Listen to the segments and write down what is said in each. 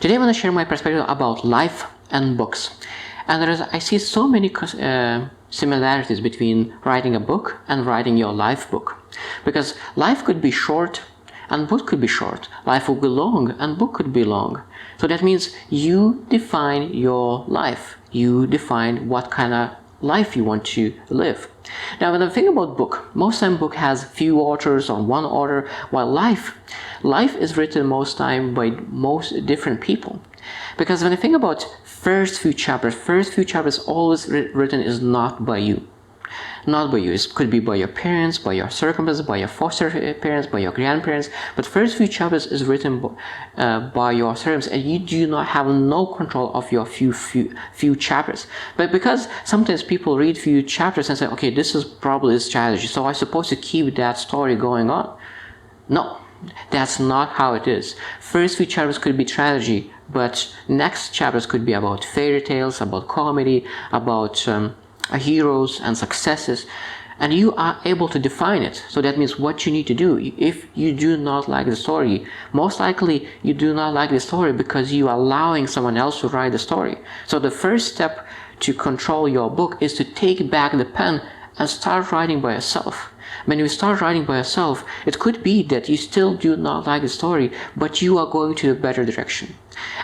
Today I want to share my perspective about life and books. And I see so many similarities between writing a book and writing your life book. Because life could be short and book could be short. Life would be long and book could be long. So that means you define your life. You define what kind of life you want to live. Now when I think about book, most time book has few authors or one author, while life is written most time by most different people. Because when I think about first few chapters always written is not by you. Not by you. It could be by your parents, by your circumstances, by your foster parents, by your grandparents. But first few chapters is written by your circumstances, and you do not have no control of your few chapters. But because sometimes people read few chapters and say, okay, this is probably a strategy, so I'm supposed to keep that story going on. No, that's not how it is. First few chapters could be strategy, but next chapters could be about fairy tales, about comedy, about heroes and successes, and you are able to define it. So that means what you need to do. If you do not like the story, most likely you do not like the story because you are allowing someone else to write the story. So the first step to control your book is to take back the pen and start writing by yourself. When you start writing by yourself, it could be that you still do not like the story, but you are going to a better direction.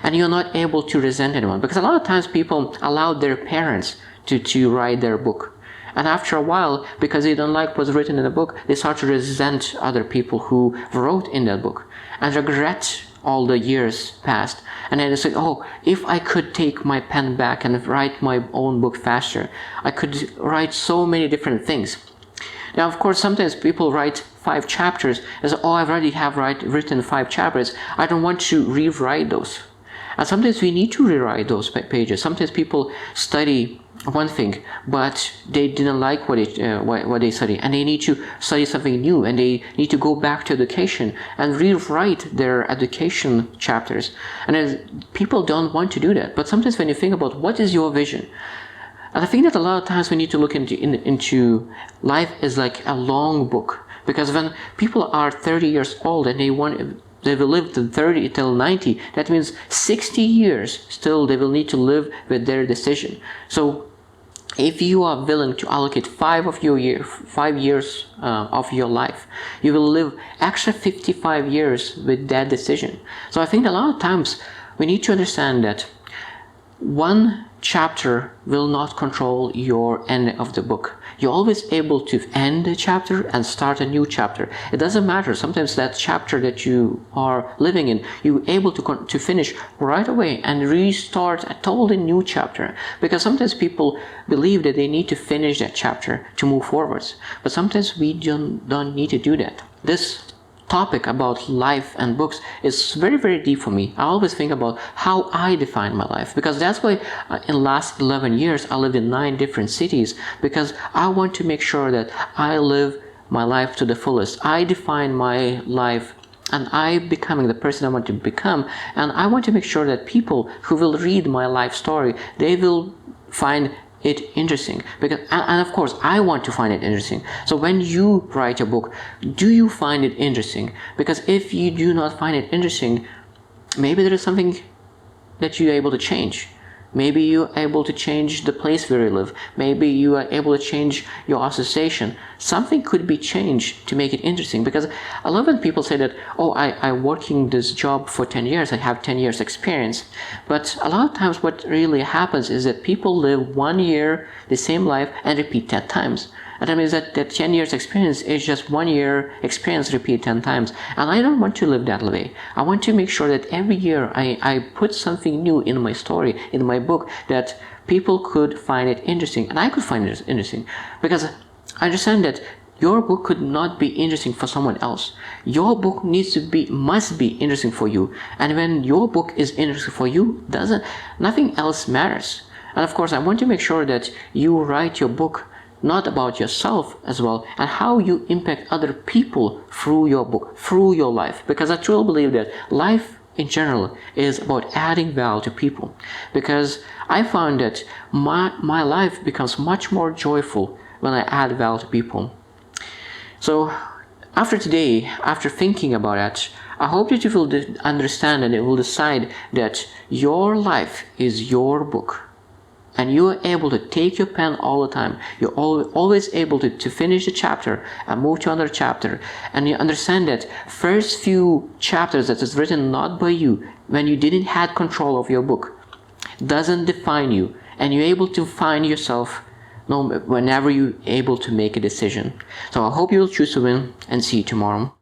And you're not able to resent anyone. Because a lot of times people allow their parents to write their book. And after a while, because they don't like what's written in the book, they start to resent other people who wrote in that book and regret all the years past. And then they say, oh, if I could take my pen back and write my own book faster, I could write so many different things. Now, of course, sometimes people write 5 chapters and say, oh, I already have written 5 chapters. I don't want to rewrite those. And sometimes we need to rewrite those pages. Sometimes people study one thing, but they didn't like what they studied, and they need to study something new, and they need to go back to education and rewrite their education chapters. And people don't want to do that. But sometimes when you think about what is your vision, and I think that a lot of times we need to look into life is like a long book. Because when people are 30 years old and they will live to 30 till 90, that means 60 years still they will need to live with their decision. So if you are willing to allocate 5 years of your life, you will live extra 55 years with that decision. So I think a lot of times we need to understand that one chapter will not control your end of the book. You're always able to end the chapter and start a new chapter. It doesn't matter. Sometimes that chapter that you are living in, you're able to finish right away and restart a totally new chapter. Because sometimes people believe that they need to finish that chapter to move forwards. But sometimes we don't need to do that. This topic about life and books is very, very deep for me. I always think about how I define my life, because that's why in the last 11 years I lived in 9 different cities, because I want to make sure that I live my life to the fullest. I define my life and I'm becoming the person I want to become, and I want to make sure that people who will read my life story, they will find it interesting, because and of course I want to find it interesting. So when you write a book, do you find it interesting? Because if you do not find it interesting, maybe there is something that you're able to change. Maybe you're able to change the place where you live. Maybe you are able to change your association. Something could be changed to make it interesting. Because I love when people say that, oh, I'm working this job for 10 years, I have 10 years experience. But a lot of times what really happens is that people live 1 year, the same life, and repeat 10 times. And that means that 10 years experience is just 1 year experience repeat 10 times. And I don't want to live that way. I want to make sure that every year I put something new in my story, in my book, that people could find it interesting. And I could find it interesting. Because I understand that your book could not be interesting for someone else. Your book must be interesting for you. And when your book is interesting for you, nothing else matters. And of course, I want to make sure that you write your book not about yourself as well, and how you impact other people through your book, through your life. Because I truly believe that life in general is about adding value to people. Because I found that my life becomes much more joyful when I add value to people. So after today, after thinking about it, I hope that you will understand and you will decide that your life is your book. And you are able to take your pen all the time. You're always able to finish the chapter and move to another chapter. And you understand that first few chapters that is written not by you, when you didn't have control of your book, doesn't define you. And you're able to find yourself whenever you're able to make a decision. So I hope you will choose to win, and see you tomorrow.